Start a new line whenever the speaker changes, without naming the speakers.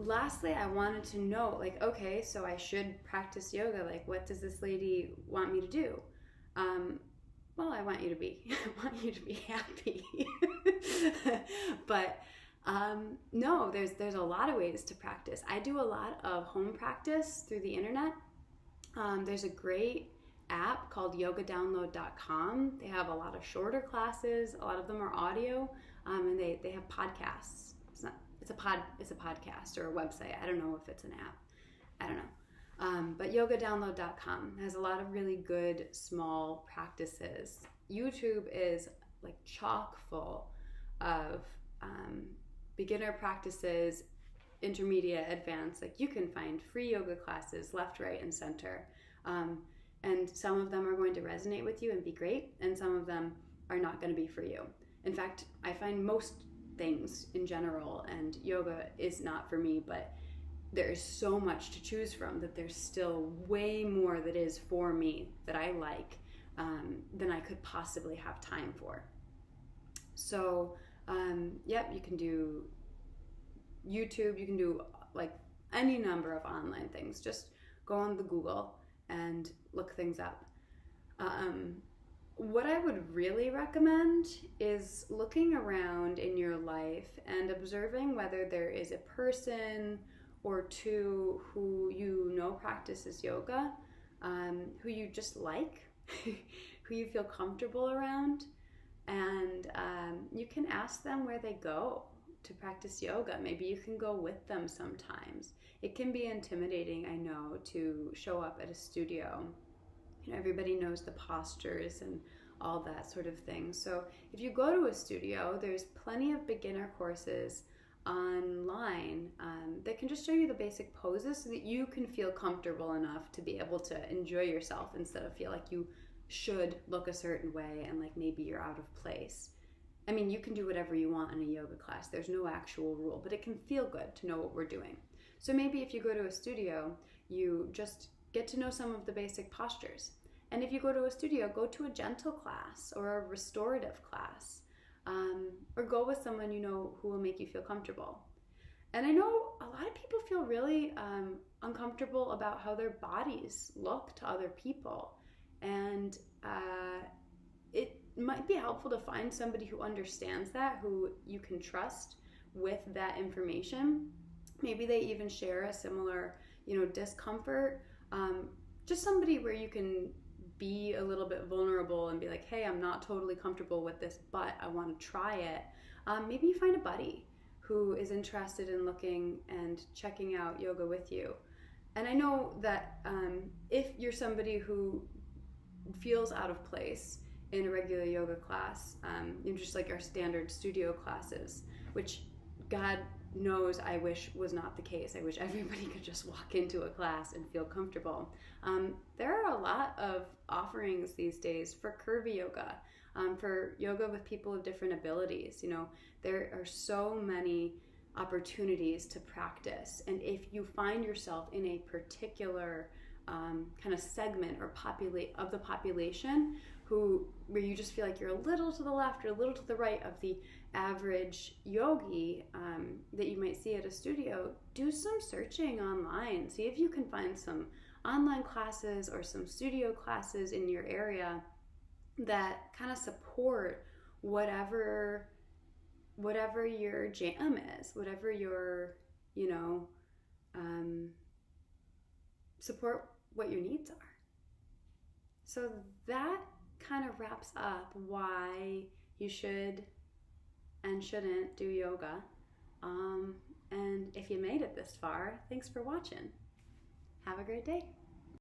lastly, I wanted to know, like, okay, so I should practice yoga. Like, what does this lady want me to do? Well, I want you to be, I want you to be happy. But no, there's a lot of ways to practice. I do a lot of home practice through the internet. There's a great app called yogadownload.com. They have a lot of shorter classes. A lot of them are audio, and they have podcasts. It's a podcast or a website. I don't know if it's an app. I don't know. But yogadownload.com has a lot of really good small practices. YouTube is like chock full of beginner practices, intermediate, advanced. Like, you can find free yoga classes left, right, and center. And some of them are going to resonate with you and be great, and some of them are not going to be for you. In fact, I find most things in general, and yoga is not for me, but there is so much to choose from that there's still way more that is for me that I like than I could possibly have time for. So, yep, you can do YouTube, you can do like any number of online things. Just go on the Google and look things up. What I would really recommend is looking around in your life and observing whether there is a person or two who you know practices yoga, who you just like, who you feel comfortable around, and you can ask them where they go to practice yoga. Maybe you can go with them sometimes. It can be intimidating, I know, to show up at a studio. You know, everybody knows the postures and all that sort of thing. So if you go to a studio, there's plenty of beginner courses online that can just show you the basic poses so that you can feel comfortable enough to be able to enjoy yourself instead of feel like you should look a certain way and like maybe you're out of place. I mean, you can do whatever you want in a yoga class. There's no actual rule, but it can feel good to know what we're doing. So maybe if you go to a studio, you just get to know some of the basic postures. And if you go to a studio, go to a gentle class or a restorative class, or go with someone you know who will make you feel comfortable. And I know a lot of people feel really uncomfortable about how their bodies look to other people. And it might be helpful to find somebody who understands that, who you can trust with that information. Maybe they even share a similar, discomfort. Just somebody where you can be a little bit vulnerable and be like, hey, I'm not totally comfortable with this, but I want to try it. Maybe you find a buddy who is interested in looking and checking out yoga with you. And I know that if you're somebody who feels out of place in a regular yoga class, just like our standard studio classes, which God knows I wish was not the case. I wish everybody could just walk into a class and feel comfortable. There are a lot of offerings these days for curvy yoga, for yoga with people of different abilities. There are so many opportunities to practice. And if you find yourself in a particular kind of segment or of the population where you just feel like you're a little to the left or a little to the right of the average yogi that you might see at a studio, do some searching online. See if you can find some online classes or some studio classes in your area that kind of support whatever your jam is, whatever your, support what your needs are. So that kind of wraps up why you should and shouldn't do yoga. And if you made it this far, thanks for watching. Have a great day.